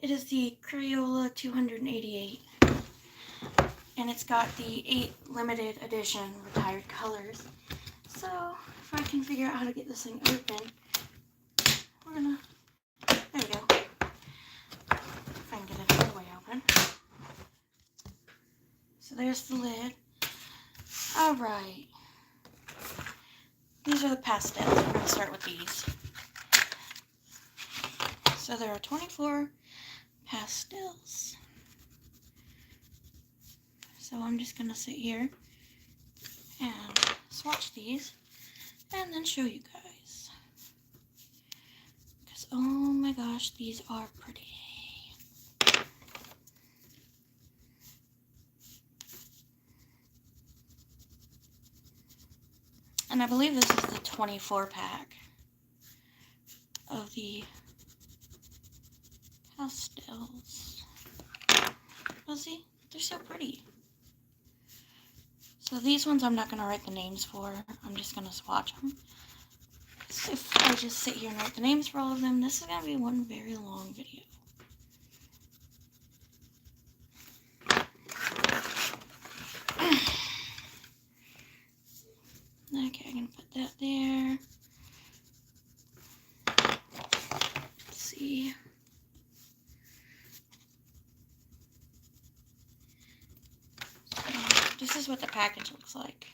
It is the Crayola 288. And it's got the 8 limited edition retired colors. So, if I can figure out how to get this thing open, we're gonna, there we go. If I can get it all the way open. So there's the lid. Alright. These are the pastels. We're gonna start with these. So there are 24 pastels. So I'm just gonna sit here and swatch these and then show you guys. Because oh my gosh, these are pretty. And I believe this is the 24 pack of the pastels. Oh, see? They're so pretty. So these ones I'm not going to write the names for. I'm just going to swatch them. So if I just sit here and write the names for all of them, this is going to be one very long video. Okay, I'm going to put that there. Let's see. This is what the package looks like.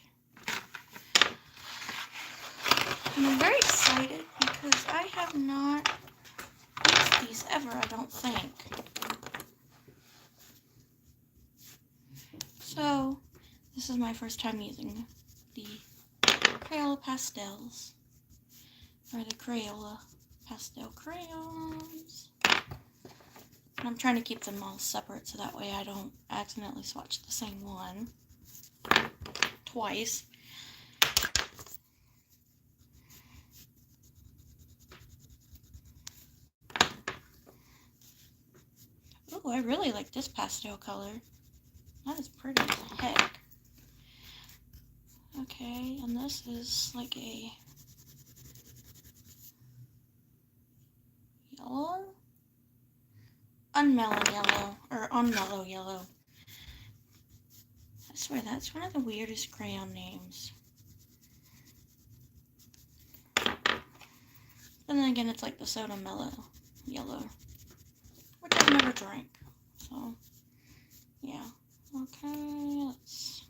And I'm very excited because I have not used these ever, I don't think. So, this is my first time using the Crayola pastels, or the Crayola pastel crayons. And I'm trying to keep them all separate so that way I don't accidentally swatch the same one twice. Oh, I really like this pastel color. That is pretty as heck. Okay, and this is like a yellow? Unmellow yellow, or unmellow yellow. I swear that's one of the weirdest crayon names. But then again, it's like the soda mellow yellow, which I've never drank. So, yeah. Okay, let's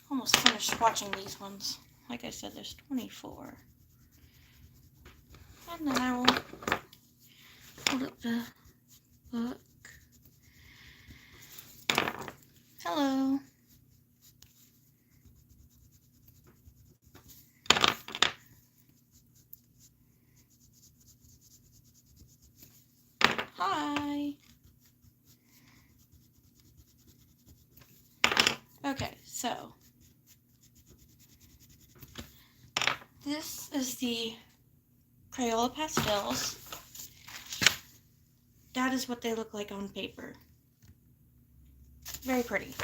almost finish swatching these ones. Like I said, there's 24. And then I will hold up the book. Hello. Hi. Okay, so this is the Crayola pastels. That is what they look like on paper. Very pretty.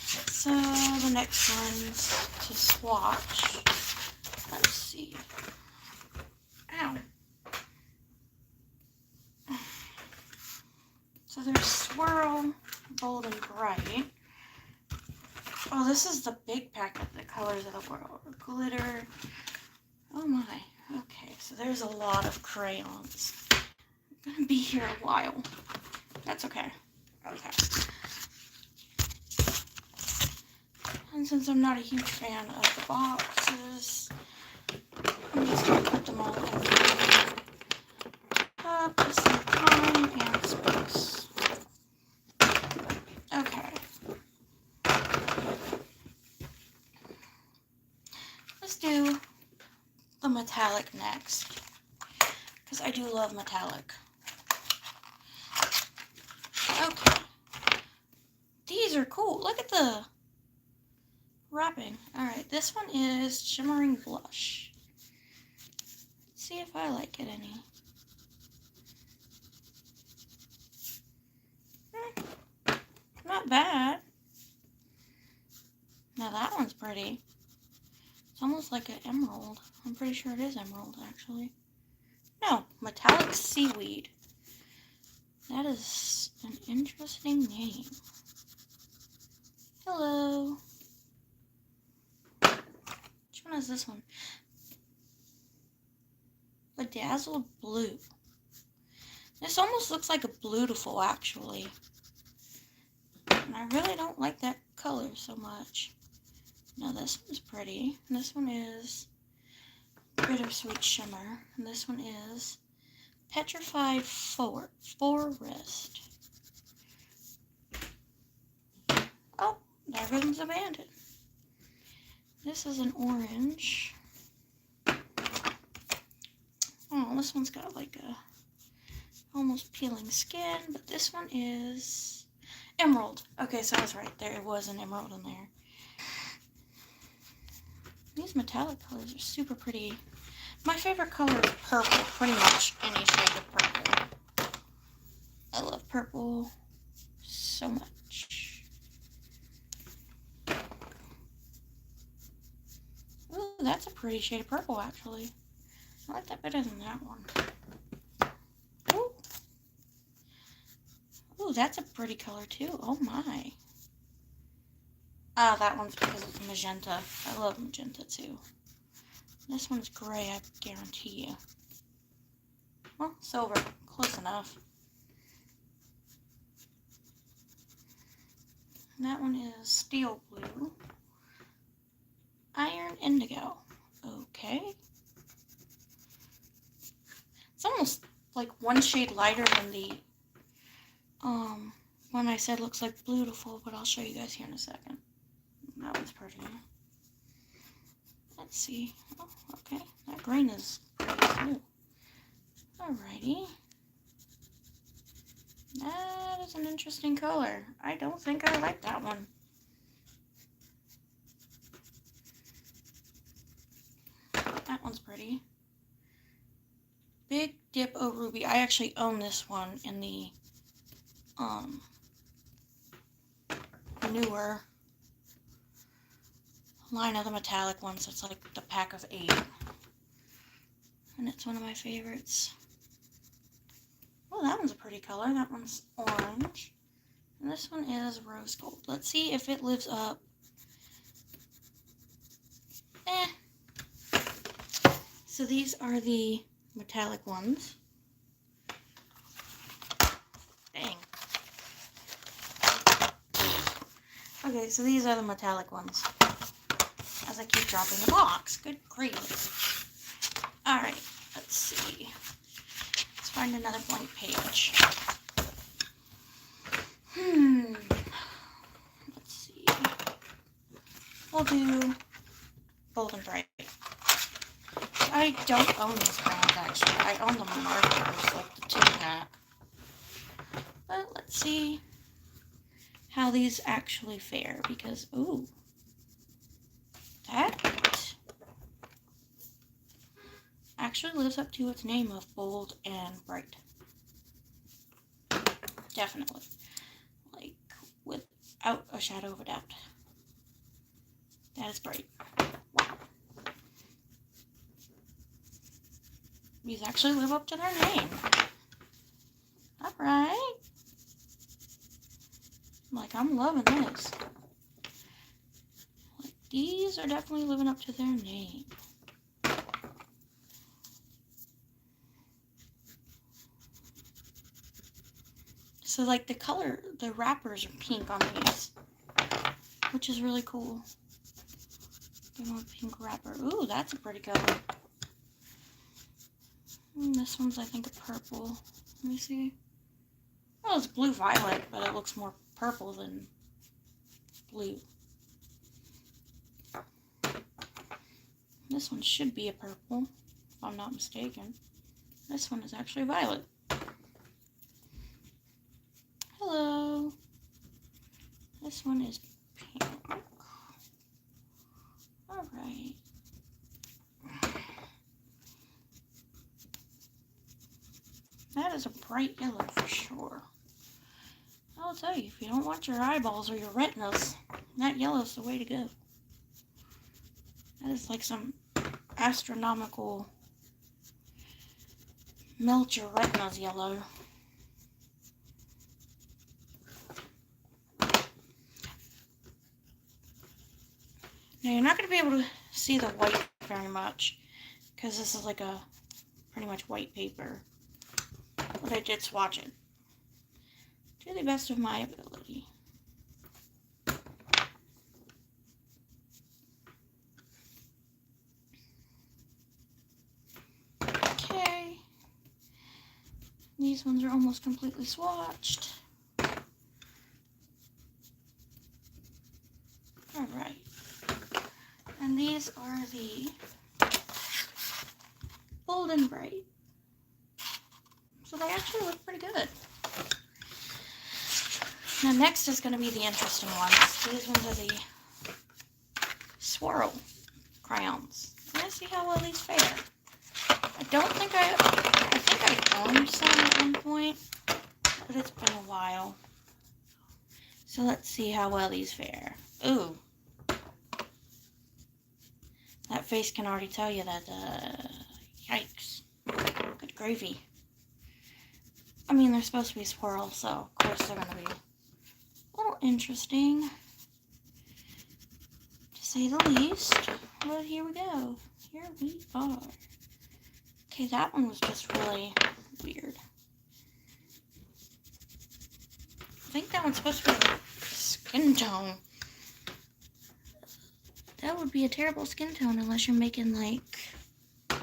So the next ones to swatch. Let's see. Ow. So there's Swirl, Bold, and Bright. Oh, this is the big pack of the colors of the world. Glitter. Oh my. Okay, so there's a lot of crayons. I'm gonna be here a while. That's okay. Okay. And since I'm not a huge fan of the boxes, I'm just gonna put them all in the cup to save time and space. Okay. Let's do the metallic next, because I do love metallic. Okay. These are cool. Look at the wrapping. Alright, this one is Shimmering Blush. Let's see if I like it any. Not bad. Now that one's pretty. It's almost like an emerald. I'm pretty sure it is emerald, actually. No, metallic seaweed. That is an interesting name. Hello. Which one is this one? Bedazzled blue. This almost looks like a beautiful, actually. And I really don't like that color so much. Now this one's pretty. And this one is bittersweet shimmer. And this one is petrified forest. Oh, there goes the bandit. This is an orange. Oh, this one's got like a almost peeling skin, but this one is emerald. Okay, so I was right. There was an emerald in there. These metallic colors are super pretty. My favorite color is purple, pretty much any shade of purple. I love purple so much. Ooh, that's a pretty shade of purple, actually. I like that better than that one. Ooh. Ooh, that's a pretty color too. Oh my. Ah, that one's because it's magenta. I love magenta too. This one's gray, I guarantee you. Well, silver. Close enough. And that one is steel blue. Iron indigo. Okay. It's almost like one shade lighter than the one I said looks like beautiful, but I'll show you guys here in a second. That one's pretty. Let's see. Oh, okay. That green is pretty too. Alrighty. That is an interesting color. I don't think I like that one. That one's pretty. Big Dip O Ruby. I actually own this one in the newer line of the metallic ones. It's like the pack of 8. And it's one of my favorites. Oh, that one's a pretty color. That one's orange. And this one is rose gold. Let's see if it lives up. So these are the metallic ones. Dang. Okay, so these are the metallic ones. As I keep dropping the box. Good grief. Alright, let's see. Let's find another blank page. Let's see. We'll do Bold and Bright. I don't own these crayons, actually. I own the markers, like the 2-pack. But let's see how these actually fare, because, ooh, that actually lives up to its name of Bold and Bright. Definitely. Like, without a shadow of a doubt. That is bright. Wow. These actually live up to their name. Alright. Like, I'm loving this. Like, these are definitely living up to their name. So, like, the color, the wrappers are pink on these, which is really cool. They want a pink wrapper. Ooh, that's a pretty color. And this one's, I think, a purple. Let me see. Well, it's blue-violet, but it looks more purple than blue. This one should be a purple, if I'm not mistaken. This one is actually violet. Hello. This one is pink. Alright. That is a bright yellow for sure. I'll tell you, if you don't want your eyeballs or your retinas, that yellow's the way to go. That is like some astronomical melt your retinas yellow. Now you're not going to be able to see the white very much because this is like a pretty much white paper. But I did swatch it to the best of my ability. Okay. These ones are almost completely swatched. Alright. And these are the Bold and Bright. So they actually look pretty good. Now next is going to be the interesting ones. These ones are the swirl crayons. Let's see how well these fare. I think I owned some at one point, but it's been a while. So let's see how well these fare. Ooh. That face can already tell you that, yikes. Good gravy. I mean, they're supposed to be swirls, so of course they're going to be a little interesting, to say the least. But here we go. Here we are. Okay, that one was just really weird. I think that one's supposed to be skin tone. That would be a terrible skin tone unless you're making, like, I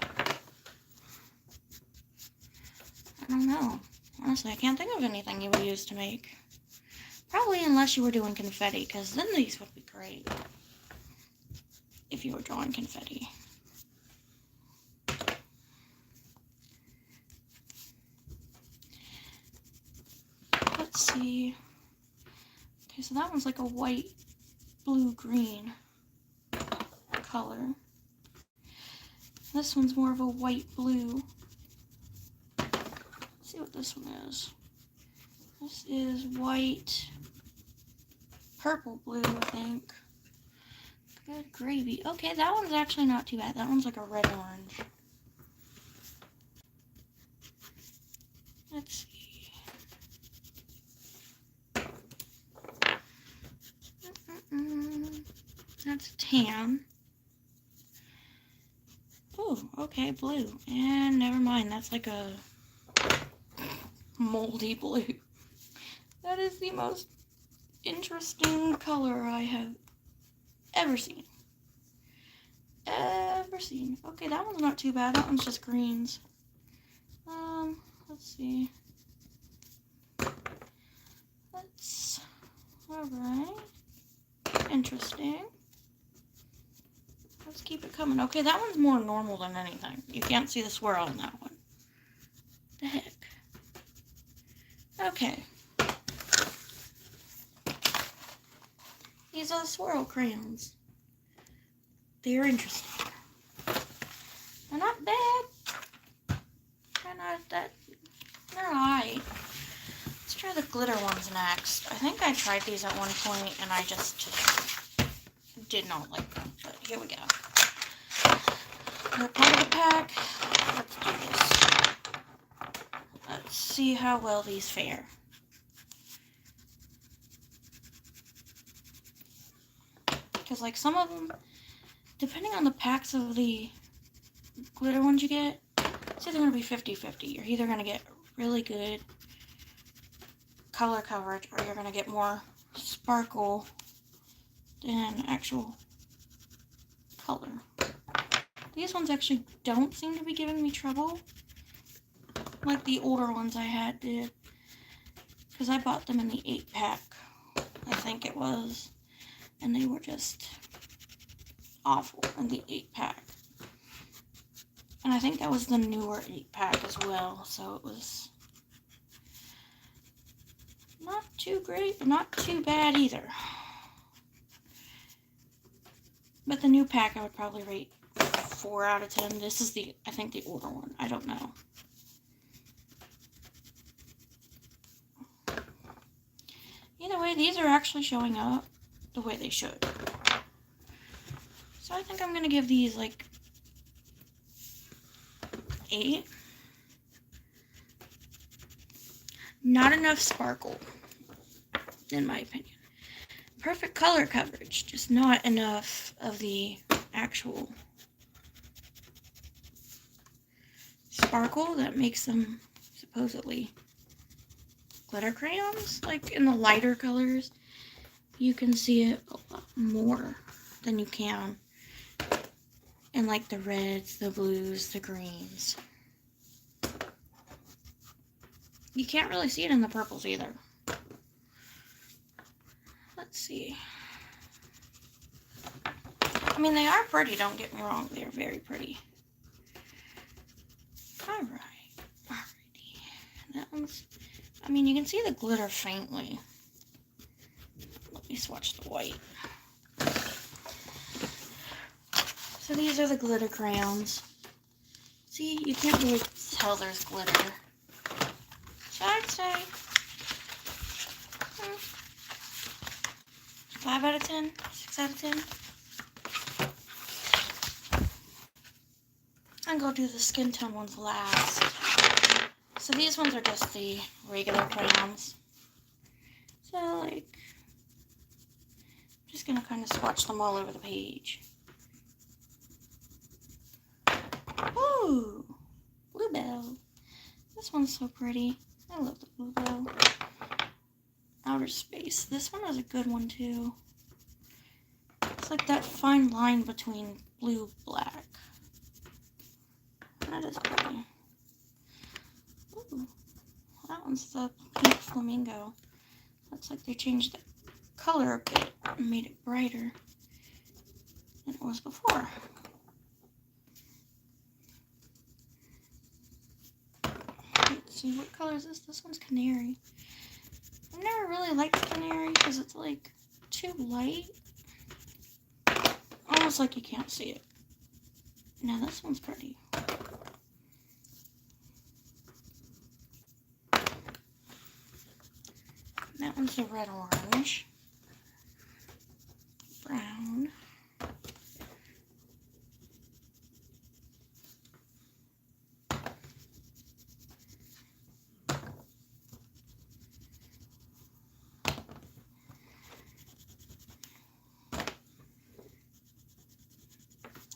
don't know. Honestly, I can't think of anything you would use to make. Probably unless you were doing confetti, because then these would be great. If you were drawing confetti. Let's see. Okay, so that one's like a white, blue, green color. This one's more of a white, blue. Let's see what this one is. This is white, purple, blue, I think. Good gravy. Okay, that one's actually not too bad. That one's like a red-orange. Let's see. That's tan. Oh, okay, blue. And never mind, that's like a moldy blue. That is the most interesting color I have ever seen. Okay, that one's not too bad. That one's just greens. Let's see. Alright. Interesting. Let's keep it coming. Okay, that one's more normal than anything. You can't see the swirl in that one. The heck? Okay. These are swirl crayons. They're interesting. They're not bad. They're not that... They're alright. Let's try the glitter ones next. I think I tried these at one point and I just did not like them. But here we go. They're part of the pack. Let's do this. Let's see how well these fare. Because like some of them, depending on the packs of the glitter ones you get, it's either going to be 50-50. You're either going to get really good color coverage or you're going to get more sparkle than actual color. These ones actually don't seem to be giving me trouble like the older ones I had did, because I bought them in the 8-pack, I think it was, and they were just awful in the 8-pack. And I think that was the newer 8-pack as well, so it was not too great, but not too bad either. But the new pack I would probably rate 4 out of 10. This is I think the older one. I don't know. Either way, these are actually showing up the way they should. So I think I'm going to give these like 8. Not enough sparkle, in my opinion. perfect color coverage, just not enough of the actual sparkle that makes them supposedly glitter crayons. Like in the lighter colors, you can see it a lot more than you can in like the reds, the blues, the greens. You can't really see it in the purples either. Let's see. I mean, they are pretty, don't get me wrong. They're very pretty. Alright. Alrighty. That one's, I mean, you can see the glitter faintly. Let me swatch the white. So these are the glitter crayons. See, you can't really tell there's glitter. So I'd say 5 out of 10, 6 out of 10. I'm going to do the skin tone ones last. So these ones are just the regular crayons. So like, I'm just going to kind of swatch them all over the page. Ooh, Bluebell. This one's so pretty. I love the Bluebell. Outer Space. This one is a good one too. It's like that fine line between blue and black. That is pretty. Ooh, that one's the pink flamingo. Looks like they changed the color a bit and made it brighter than it was before. Let's see, what color is this? This one's canary. I've never really liked canary because it's like too light. Almost like you can't see it. Now this one's pretty. That one's a red orange. Brown.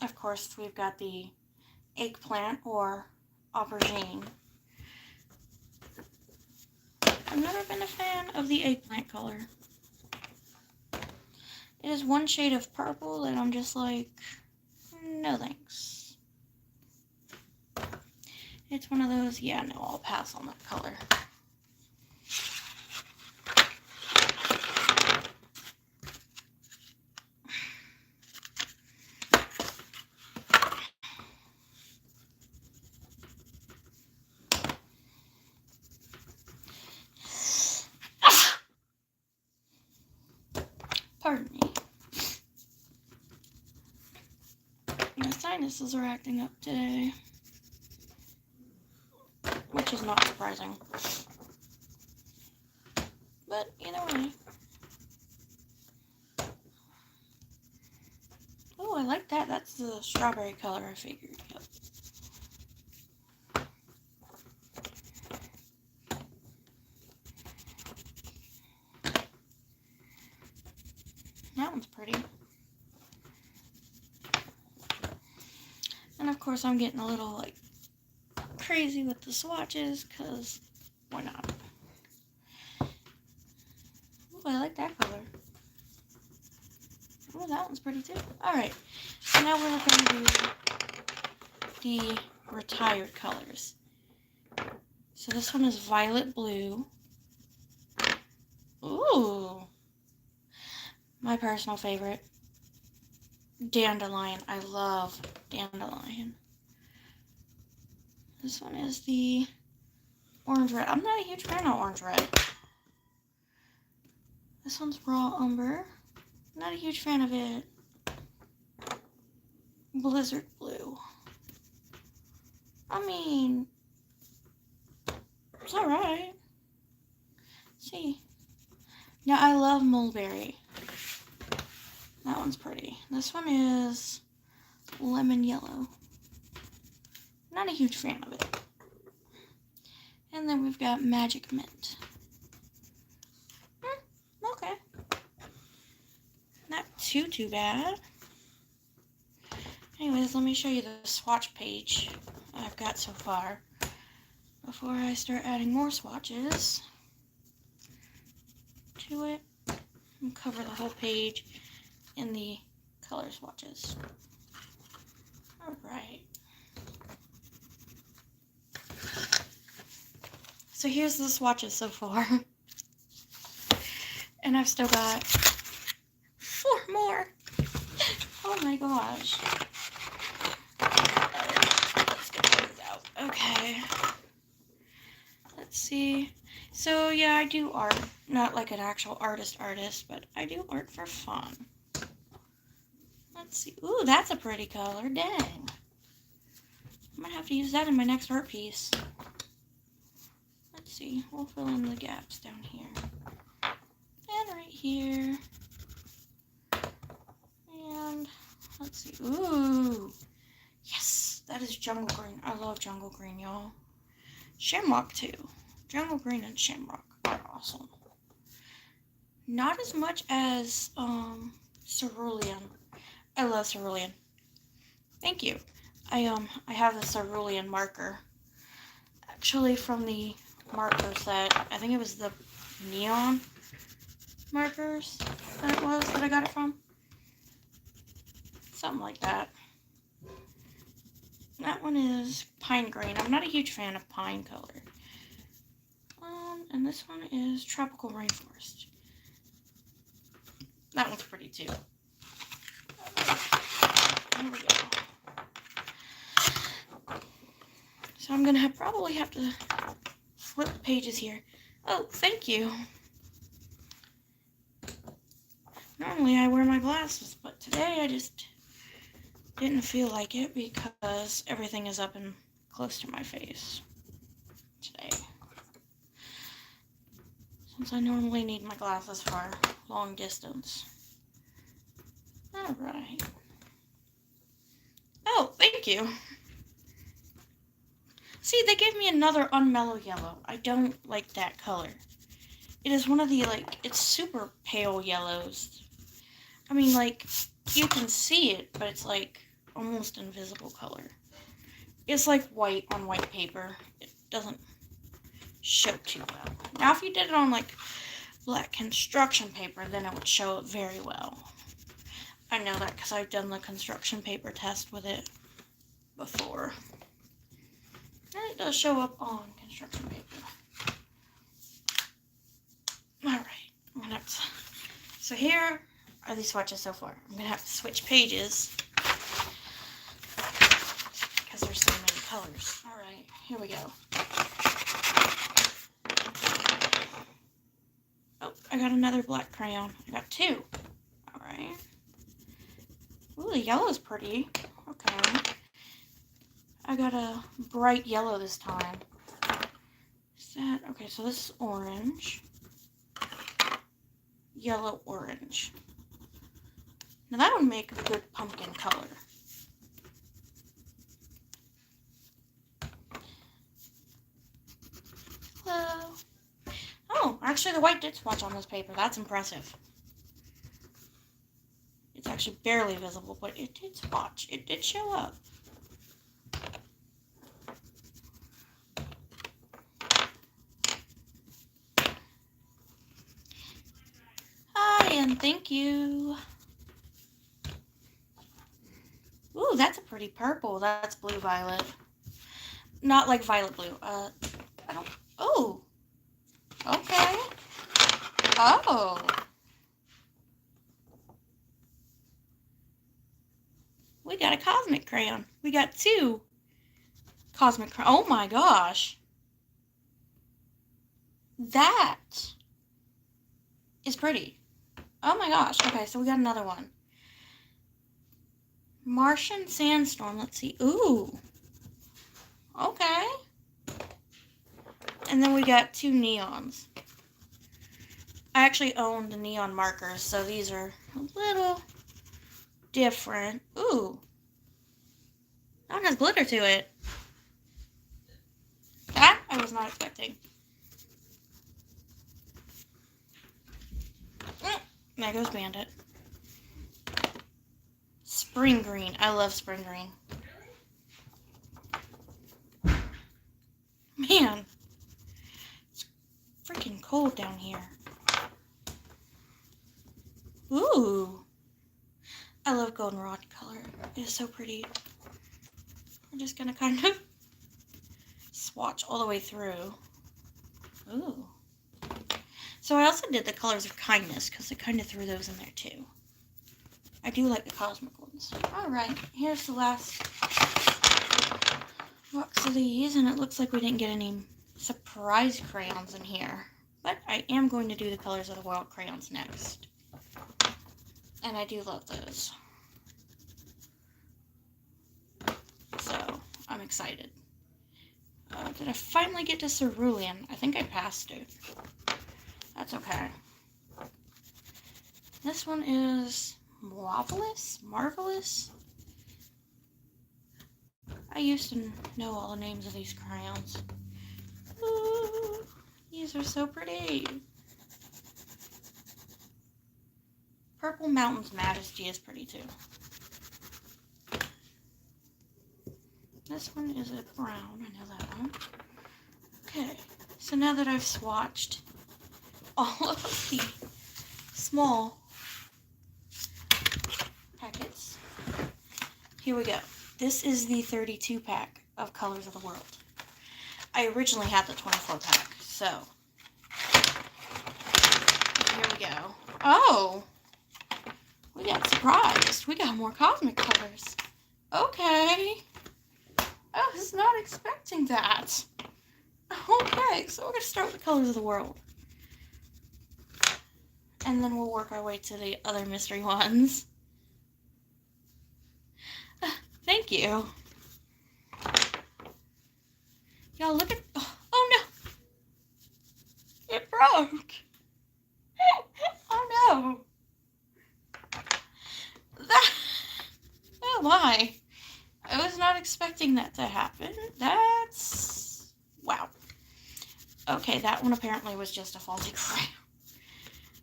Of course, we've got the eggplant or aubergine. I've never been a fan of the eggplant color. It is one shade of purple that I'm just like, no thanks. It's one of those, yeah, no, I'll pass on that color. Pardon me. My sinuses are acting up today, which is not surprising. But either way. Oh, I like that. That's the strawberry color I figured. Yep. That one's pretty. And of course I'm getting a little like crazy with the swatches because why not? Ooh, I like that color. Oh, that one's pretty too. Alright, so now we're going to do the retired colors. So this one is violet blue. Ooh. My personal favorite. Dandelion. I love dandelion. This one is the orange red. I'm not a huge fan of orange red. This one's raw umber. Not a huge fan of it. Blizzard blue. I mean, it's alright. See. Now I love mulberry. That one's pretty. This one is lemon yellow. Not a huge fan of it. And then we've got magic mint. Okay. too bad. Anyways, let me show you the swatch page I've got so far before I start adding more swatches to it and cover the whole page in the color swatches. Alright. So here's the swatches so far. And I've still got 4 more. Oh my gosh. Let's get those out. Okay. Let's see. So yeah, I do art. Not like an actual artist, but I do art for fun. Let's see. Ooh, that's a pretty color. Dang. I might have to use that in my next art piece. Let's see. We'll fill in the gaps down here. And right here. And let's see. Ooh. Yes. That is jungle green. I love jungle green, y'all. Shamrock too. Jungle green and shamrock are awesome. Not as much as cerulean. I love cerulean. Thank you. I have the cerulean marker. Actually from the marker set. I think it was the neon markers that I got it from. Something like that. That one is pine green. I'm not a huge fan of pine color. And this one is tropical rainforest. That one's pretty too. There we go. So I'm gonna probably have to flip the pages here. Oh, thank you. Normally I wear my glasses, but today I just didn't feel like it because everything is up and close to my face today. Since I normally need my glasses for long distance. Alright. Oh, thank you. See, they gave me another unmellow yellow. I don't like that color. It is one of the, it's super pale yellows. I mean, you can see it, but it's, almost invisible color. It's like white on white paper. It doesn't show too well. Now, if you did it on, black construction paper, then it would show it very well. I know that because I've done the construction paper test with it before. And it does show up on construction paper. Alright, I'm gonna have to... So here are these swatches so far. I'm gonna have to switch pages because there's so many colors. Alright, here we go. Oh, I got another black crayon. I got 2. Alright. Ooh, the yellow's pretty. Okay. I got a bright yellow this time. Is that... Okay, so this is orange. Yellow, orange. Now that would make a good pumpkin color. Hello. Oh, actually the white did swatch on this paper. That's impressive. It's actually barely visible, but it did swatch. It did show up. Hi, and thank you. Ooh, that's a pretty purple. That's blue violet. Not like violet blue. I don't... Oh. Okay. Oh. We got a cosmic crayon. We got 2 cosmic crayons. Oh my gosh. That is pretty. Oh my gosh. Okay, so we got another one. Martian Sandstorm. Let's see. Ooh. Okay. And then we got 2 neons. I actually own the neon markers, so these are a little different. Ooh. That one has glitter to it. That I was not expecting. There goes Bandit. spring green. I love spring green. Man, it's freaking cold down here. Ooh. I love goldenrod color. It is so pretty. I'm just gonna kind of swatch all the way through. Ooh. So I also did the colors of kindness because I kind of threw those in there too. I do like the cosmic ones. Alright, here's the last box of these, and it looks like we didn't get any surprise crayons in here. But I am going to do the colors of the wild crayons next. And I do love those. So, I'm excited. Did I finally get to cerulean? I think I passed it. That's okay. This one is Marvelous? I used to know all the names of these crayons. Ooh, these are so pretty. Purple Mountain's Majesty is pretty too. This one is a brown, I know that one. Okay, so now that I've swatched all of the small packets, here we go. This is the 32 pack of Colors of the World. I originally had the 24 pack, so here we go. Oh, we got surprised. We got more cosmic colors. Okay. I was not expecting that. Okay, so we're going to start with the Colors of the World. And then we'll work our way to the other mystery ones. Thank you. Y'all look at... Oh no! It broke! Oh no! Oh my! I was not expecting that to happen. That's... Wow. Okay, that one apparently was just a faulty crayon.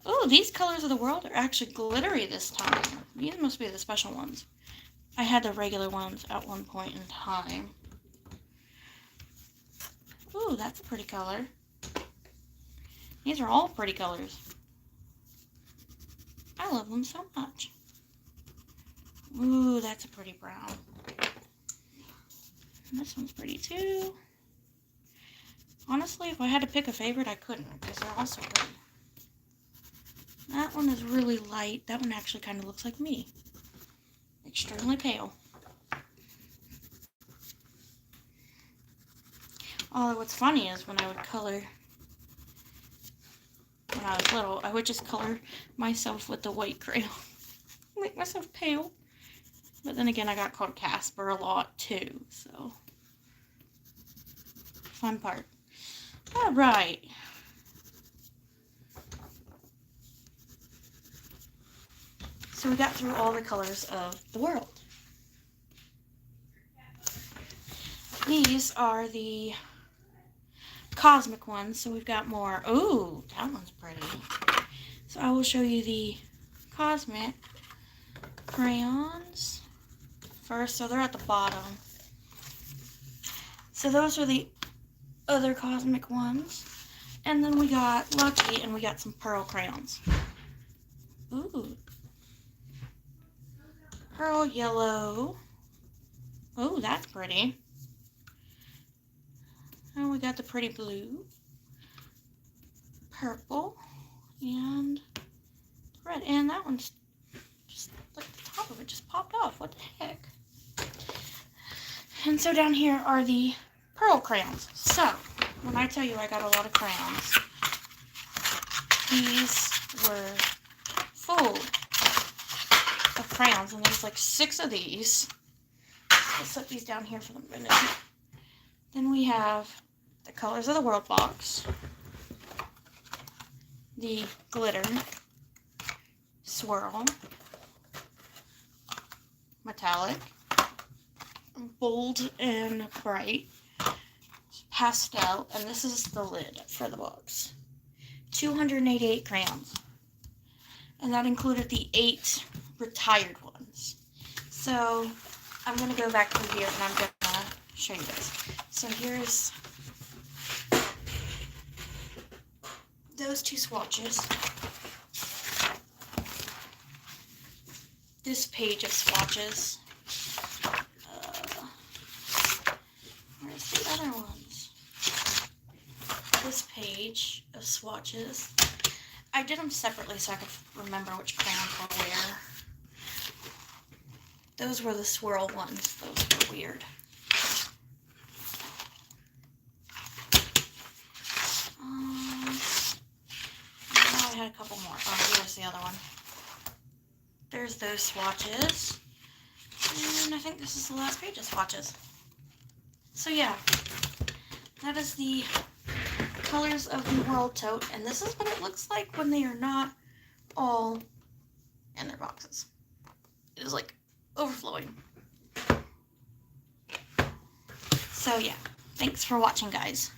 Oh, these Colors of the World are actually glittery this time. These must be the special ones. I had the regular ones at one point in time. Ooh, that's a pretty color. These are all pretty colors. I love them so much. Ooh, that's a pretty brown. And this one's pretty too. Honestly, if I had to pick a favorite, I couldn't because they're all so pretty. That one is really light. That one actually kind of looks like me. Extremely pale. Although what's funny is when I would color, when I was little, I would just color myself with the white crayon. Make myself pale. But then again, I got called Casper a lot too, so. Fun part. Alright. So we got through all the colors of the world. These are the cosmic ones, so we've got more. Ooh, that one's pretty. So I will show you the cosmic crayons first. So they're at the bottom. So those are the other cosmic ones. And then we got Lucky, and we got some pearl crayons. Ooh. Pearl yellow. Oh, that's pretty. And we got the pretty blue, purple, and red. And that one's just like the top of it just popped off. What the heck? And so down here are the pearl crayons. So, when I tell you I got a lot of crayons, these were full of crayons, and there's like 6 of these. I'll set these down here for the minute. Then we have the Colors of the World box, the glitter, swirl, metallic, bold and bright, pastel, and this is the lid for the box. 288 crayons. And that included the 8 retired ones. So I'm going to go back through here and I'm going to show you guys. So here's those two swatches. This page of swatches. Where's the other ones? This page of swatches. I did them separately so I could remember which crayons were where. Those were the swirl ones. Those were weird. I had a couple more. Oh, here's the other one. There's those swatches. And I think this is the last page of swatches. So yeah, that is the colors of the World Tote. And this is what it looks like when they are not all in their boxes. It is like overflowing. So yeah, thanks for watching, guys.